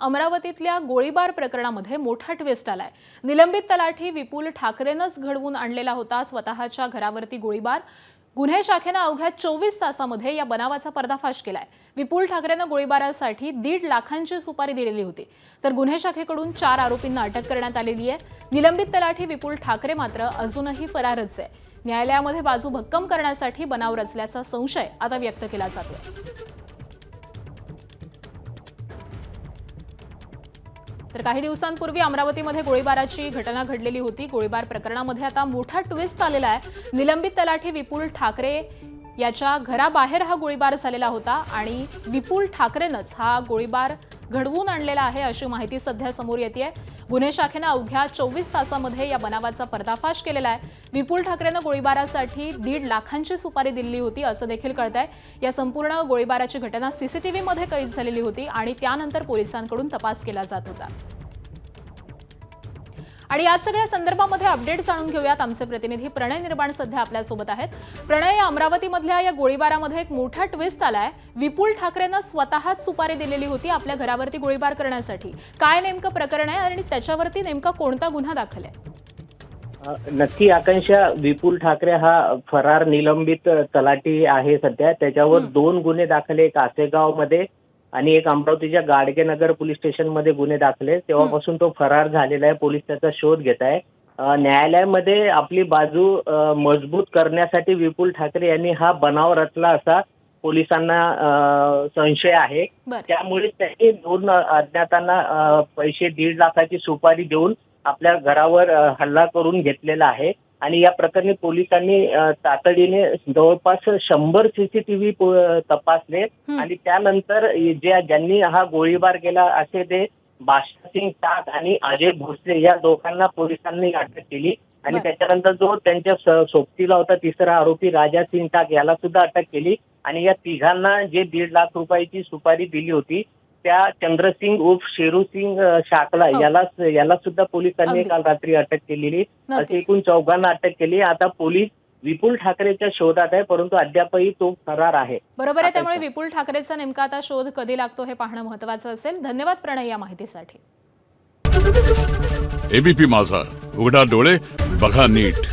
अमरावतीतल्या गोळीबार प्रकरणामध्ये मोठा ट्विस्ट आलाय। निलंबित तलाठी विपुल ठाकरेनंच घडवून आणलेला होता स्वतःच्या घरावरती गोळीबार। गुन्हे शाखेनं अवघ्या 24 तासामध्ये या बनावाचा पर्दाफाश केलाय। विपुल ठाकरेनं गोळीबारासाठी 1.5 लाखांची सुपारी दिलेली होती, तर गुन्हे शाखेकडून 4 आरोपींना अटक करण्यात आलेली आहे। निलंबित तलाठी विपुल ठाकरे मात्र अजूनही फरारच आहे। न्यायालयामध्ये बाजू भक्कम करण्यासाठी बनाव रचल्याचा संशय आता व्यक्त केला जातोय। तर काही दिवसांपूर्वी अमरावतीमध्ये गोळीबाराची घटना घडलेली होती। गोळीबार प्रकरणामध्ये आता मोठा ट्विस्ट आलेला आहे। निलंबित तलाठी विपुल ठाकरे याच्या घराबाहेर हा गोळीबार झालेला होता आणि विपुल ठाकरेनंच हा गोळीबार घडवून आणलेला आहे अशी माहिती सध्या समोर येते। गुन्हे शाखेनं अवघ्या 24 तासामध्ये या बनावाचा पर्दाफाश केलेला आहे। विपुल ठाकरेनं गोळीबारासाठी 1.5 लाखांची सुपारी दिली होती असं देखील कळतंय। या संपूर्ण गोळीबाराची घटना सीसीटीव्ही मध्ये कैद झालेली होती आणि त्यानंतर पोलिसांकडून तपास केला जात होता। आणि या सगळ्या संदर्भामध्ये अपडेट जाणून घेऊयात। आमचे प्रतिनिधी प्रणय निर्माण सध्या आपल्या सोबत आहेत। प्रणय, अमरावतीमधल्या या गोळीबारामध्ये एक मोठा ट्विस्ट आलाय। विपुल ठाकरेनं स्वतःच सुपारी दिलेली होती आपल्या घरावरती गोळीबार करण्यासाठी। काय नेमकं प्रकरण आहे आणि त्याच्यावरती नेमका कोणता गुन्हा दाखल आहे? नक्की आकांक्षा, विपुल ठाकरे हा फरार निलंबित तलाठी आहे सध्या। त्याच्यावर 2 गुन्हे दाखल, एक आसेगाव मध्ये आणि एक अमरावतीच्या गाडगेनगर पोलीस स्टेशन मध्ये गुन्हे दाखल आहेत। तेव्हापासून तो फरार झालेला आहे। पोलीस त्याचा शोध घेत आहे। न्यायालयामध्ये आपली बाजू मजबूत करण्यासाठी विपुल ठाकरे यांनी हा बनाव रचला असा पोलिसांना संशय आहे। त्यामुळे त्यांनी 2 अज्ञातांना पैसे 1.5 लाखाची सुपारी देऊन आपल्या घरावर हल्ला करून घेतलेला आहे। आणि या प्रकरणी पोलिसांनी तातडीने जवळपास 100 सीसीटीव्ही तपासले आणि त्यानंतर ज्यांनी हा गोळीबार केला असे ते बादशाह सिंग टाक आणि अजय भोसले या दोघांना पोलिसांनी अटक केली। आणि त्याच्यानंतर जो त्यांच्या सोबतीला होता तिसरा आरोपी राजा सिंग टाक याला सुद्धा अटक केली। आणि या तिघांना जे 1.5 लाख रुपयाची सुपारी दिली होती त्या चंद्रसिंग उर्फ शेरूसिंग शाकला याला सुद्धा पोलिसांनी काल रात्री अटक केलेली। असे एकूण 4घांना अटक केली। आता पोलीस विपुल ठाकरेच्या शोधात आहे, परंतु अद्यापही तो फरार आहे। बरोबर आहे, त्यामुळे विपुल ठाकरेचा नेमका आता शोध कधी लागतो हे पाहणं महत्त्वाचं असेल। धन्यवाद प्रणय या माहितीसाठी। एबीपी माझा, उघडा डोळे बघा नीट।